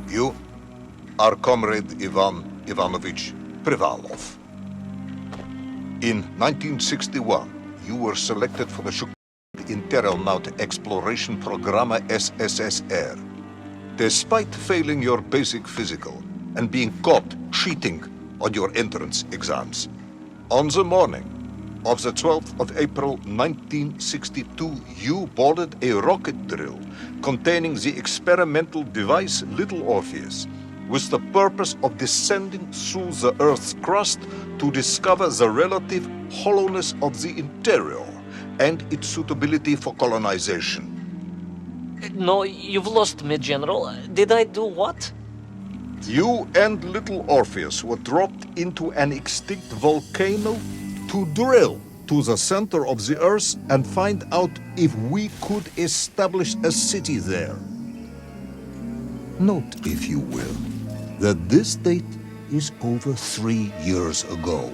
You are Comrade Ivan Ivanovich Privalov. In 1961, you were selected for the Internaut Exploration Program SSSR. Despite failing your basic physical and being caught cheating on your entrance exams, on the morning of the 12th of April 1962, you boarded a rocket drill containing the experimental device Little Orpheus, with the purpose of descending through the Earth's crust to discover the relative hollowness of the interior and its suitability for colonization. No, you've lost me, General. Did I do what? You and Little Orpheus were dropped into an extinct volcano to drill to the center of the Earth and find out if we could establish a city there. Note, if you will, that this date is over 3 years ago.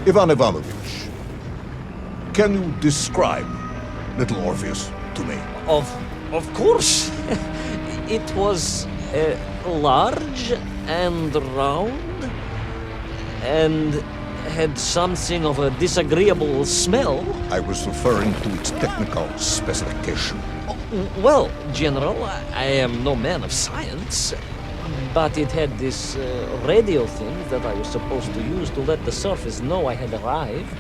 Ivan Ivanovich, can you describe Little Orpheus to me? Of course. It was large and round and had something of a disagreeable smell. I was referring to its technical specification. Well, General, I am no man of science, but it had this radio thing that I was supposed to use to let the surface know I had arrived,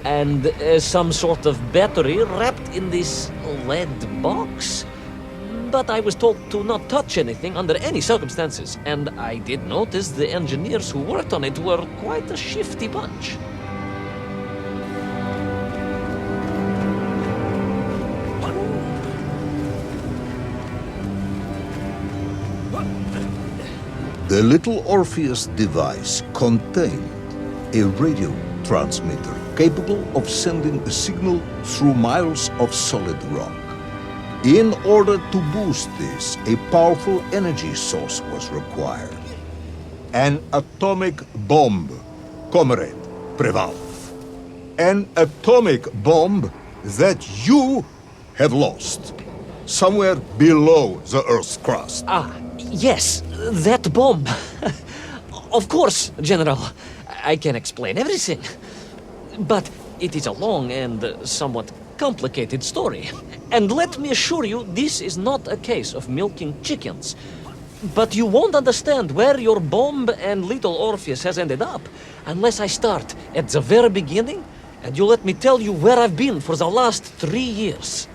and some sort of battery wrapped in this lead box. But I was told to not touch anything under any circumstances, and I did notice the engineers who worked on it were quite a shifty bunch. The Little Orpheus device contained a radio transmitter capable of sending a signal through miles of solid rock. In order to boost this, a powerful energy source was required. An atomic bomb, Comrade Privalov. An atomic bomb that you have lost somewhere below the Earth's crust. Yes, that bomb. Of course, General. I can explain everything. But it is a long and somewhat complicated story. And let me assure you, this is not a case of milking chickens. But you won't understand where your bomb and Little Orpheus has ended up unless I start at the very beginning and you let me tell you where I've been for the last 3 years.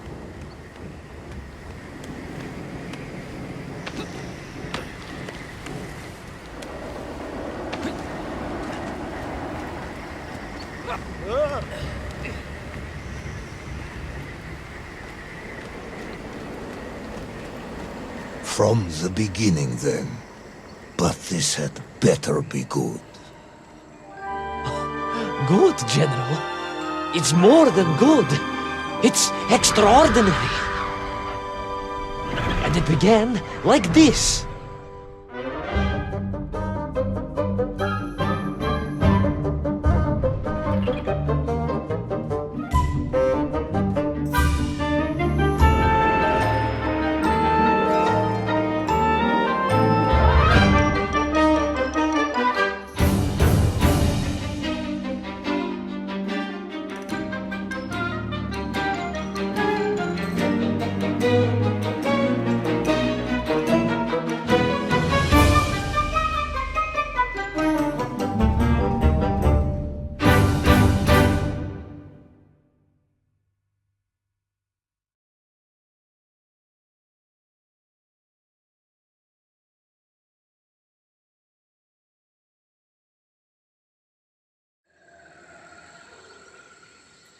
From the beginning, then. But this had better be good. Good, General. It's more than good. It's extraordinary. And it began like this.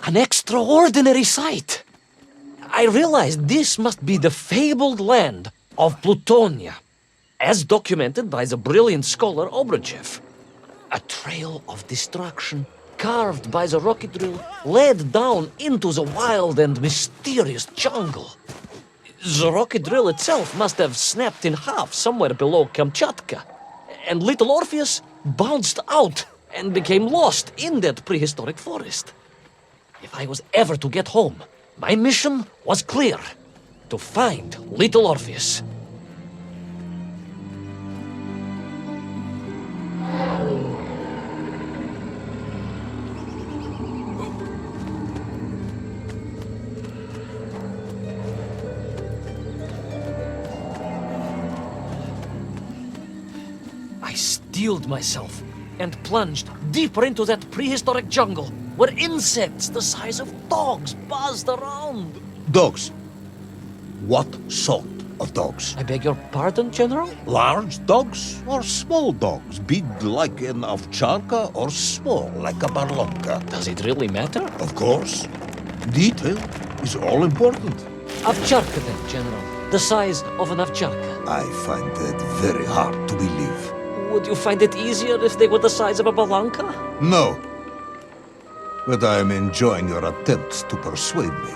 An extraordinary sight. I realized this must be the fabled land of Plutonia, as documented by the brilliant scholar Obruchev. A trail of destruction carved by the rocket drill led down into the wild and mysterious jungle. The rocket drill itself must have snapped in half somewhere below Kamchatka, and little Orpheus bounced out and became lost in that prehistoric forest. If I was ever to get home, my mission was clear: to find little Orpheus. I steeled myself and plunged deeper into that prehistoric jungle where insects the size of dogs buzzed around. Dogs. What sort of dogs? I beg your pardon, General? Large dogs or small dogs? Big like an ovcharka or small like a barlonka? Does it really matter? Of course. Detail is all important. Ovcharka then, General. The size of an ovcharka. I find that very hard to believe. Would you find it easier if they were the size of a balanka? No. But I am enjoying your attempts to persuade me.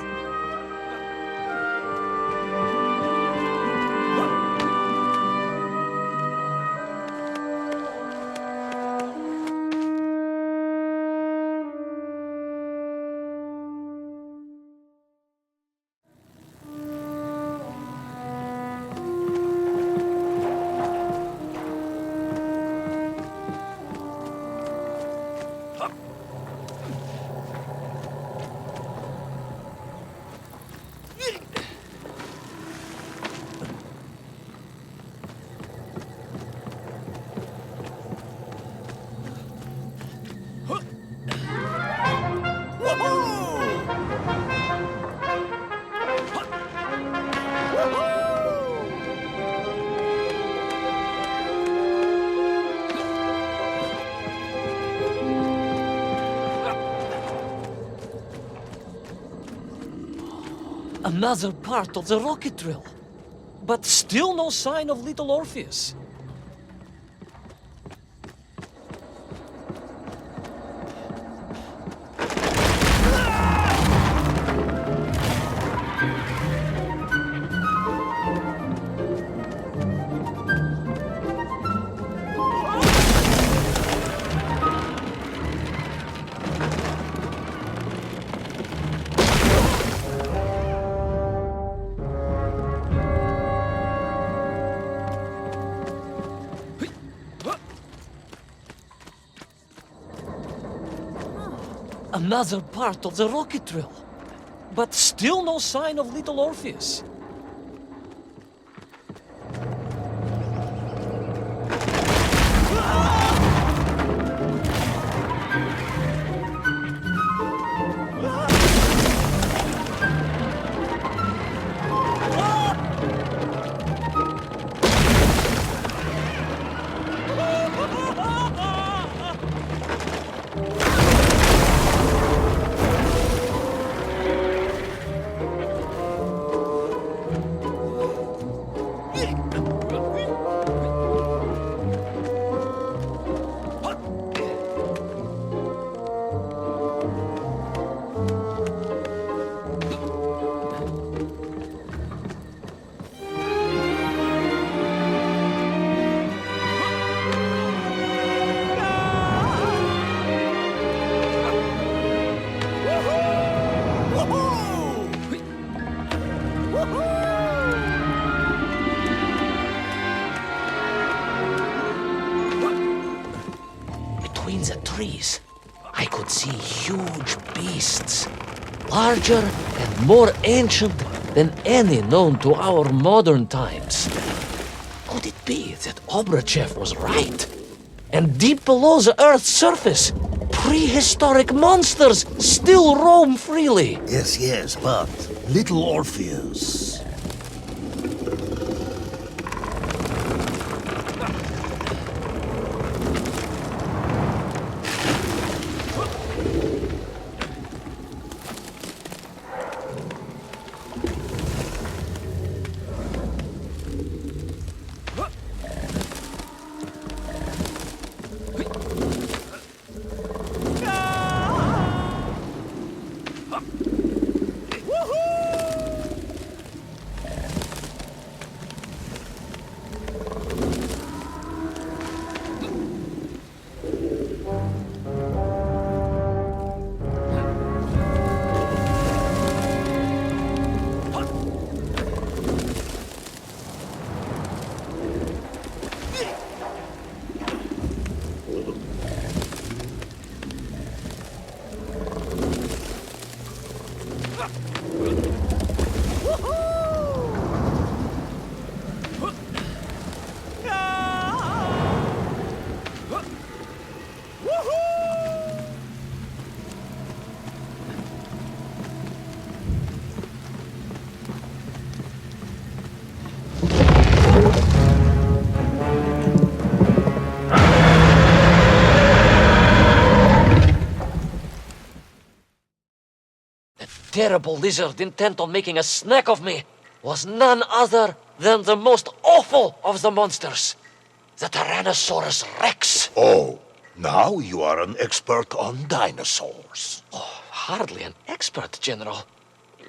Another part of the rocket drill. But still no sign of little Orpheus. Another part of the rocket drill. But still no sign of little Orpheus. Between the trees, I could see huge beasts, larger and more ancient than any known to our modern times. Could it be that Obruchev was right? And deep below the Earth's surface, prehistoric monsters still roam freely? Yes, but little Orpheus. terrible lizard intent on making a snack of me was none other than the most awful of the monsters, the Tyrannosaurus Rex. Oh, now you are an expert on dinosaurs. Hardly an expert, General.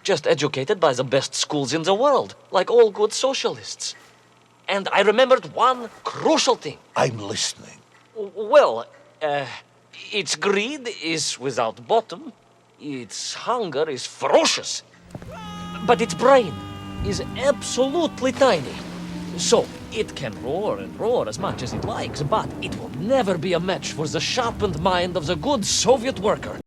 Just educated by the best schools in the world, like all good socialists. And I remembered one crucial thing. I'm listening. Well, its greed is without bottom, its hunger is ferocious, but its brain is absolutely tiny. So, it can roar and roar as much as it likes, but it will never be a match for the sharpened mind of the good Soviet worker.